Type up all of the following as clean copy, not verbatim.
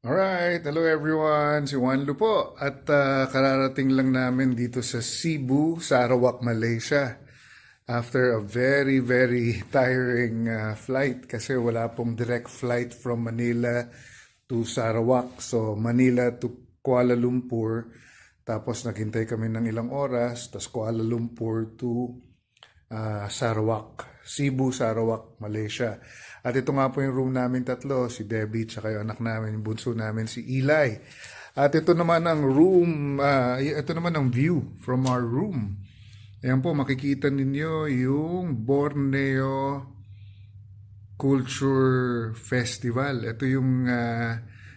Alright, hello everyone, si Juan Lu po at kararating lang namin dito sa Cebu, Sarawak, Malaysia after a very very tiring flight kasi wala pong direct flight from Manila to Sarawak. So Manila to Kuala Lumpur, tapos naghintay kami ng ilang oras, tapos Kuala Lumpur to Sarawak, Cebu, Sarawak, Malaysia. At ito nga po yung room namin tatlo, si Debbie, tsaka yung anak namin, yung bunso namin, si Eli. At ito naman ang room, ito naman ang view from our room. Ayan po, makikita ninyo yung Borneo Culture Festival. Ito yung,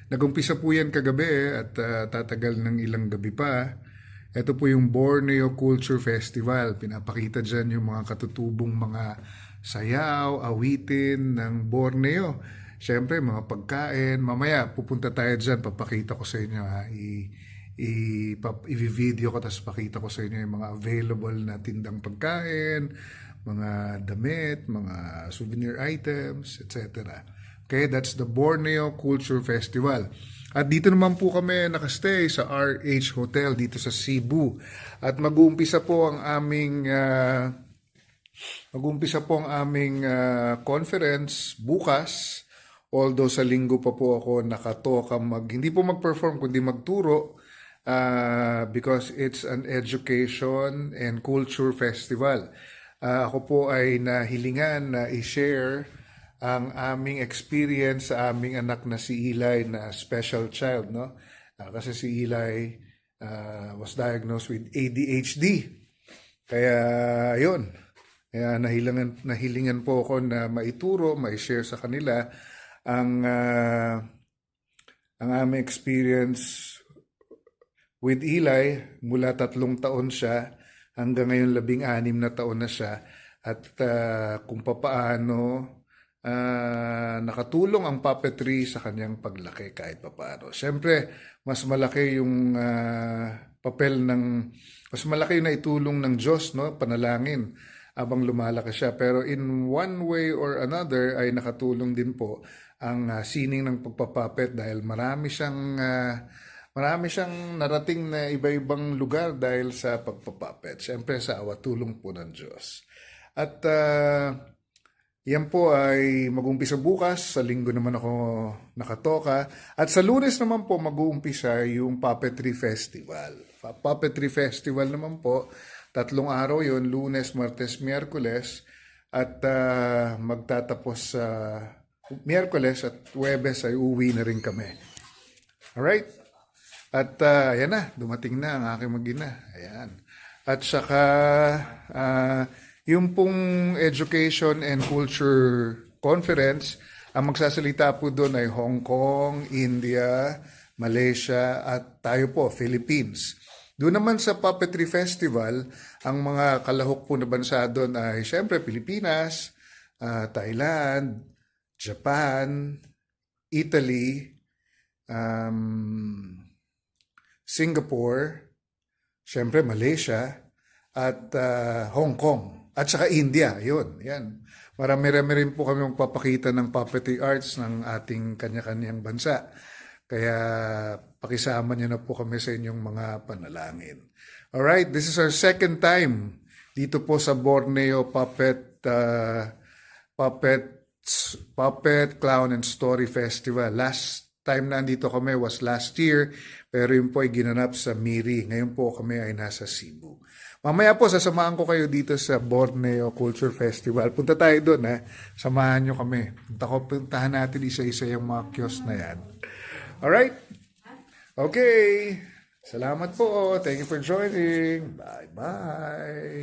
nag-umpisa po yan kagabi at tatagal ng ilang gabi pa. Ito po yung Borneo Culture Festival. Pinapakita dyan yung mga katutubong mga sayaw, awitin ng Borneo. Siyempre, mga pagkain. Mamaya, pupunta tayo dyan. Papakita ko sa inyo. I-video ko, tapos pakita ko sa inyo yung mga available na tindang pagkain, mga damit, mga souvenir items, etc. Okay, that's the Borneo Culture Festival. At dito naman po kami nakastay sa RH Hotel dito sa Cebu. At mag-uumpisa po ang aming conference bukas. Although sa linggo pa po ako nakatoka hindi po mag-perform kundi magturo because it's an education and culture festival. Ako po ay nahilingan na i-share ang aming experience sa aming anak na si Eli na special child, no? Kasi si Eli was diagnosed with ADHD. Kaya yun. Kaya nahilingan po ako na maituro, mai-share sa kanila ang aming experience with Eli mula 3 taon siya hanggang ngayon 16 na taon na siya, at kung papaano nakatulong ang puppetry sa kanyang paglaki kahit papaano. Siyempre, mas malaki yung mas malaki yung naitulong ng Diyos, no? Panalangin habang lumalaki siya. Pero in one way or another ay nakatulong din po ang sining ng pagpapapet dahil marami siyang narating na iba-ibang lugar dahil sa pagpapapet. Siyempre sa awa tulong po ng Diyos. At yan po ay mag-uumpisa bukas. Sa linggo naman ako nakatoka. At sa Lunes naman po mag-uumpisa yung Puppetry Festival. Puppetry Festival naman po, 3 araw yon, Lunes, Martes, Miyerkules. At magtatapos sa Miyerkules at Huwebes ay uwi na rin kami. Alright? At yan na, dumating na ang aking mag-ina. Ayan. At saka yung pong Education and Culture Conference, ang magsasalita po doon ay Hong Kong, India, Malaysia, at tayo po, Philippines. Doon naman sa Puppetry Festival, ang mga kalahok po na bansa doon ay siyempre Pilipinas, Thailand, Japan, Italy, Singapore, siyempre Malaysia, at Hong Kong. At saka India, yun. Yan. Marami-rami rin po kami magpapakita ng puppetry arts ng ating kanya-kanyang bansa. Kaya pakisama niyo na po kami sa inyong mga panalangin. Alright, this is our second time dito po sa Borneo Puppet Clown and Story Festival. Last time na andito kami was last year, pero yun po ay ginanap sa Miri. Ngayon po kami ay nasa Cebu. Mamaya po, sasamahan ko kayo dito sa Borneo Culture Festival. Punta tayo doon, ha? Samahan nyo kami. Puntahan natin isa-isa yung mga kiosk na yan. Alright? Okay. Salamat po. Thank you for joining. Bye-bye.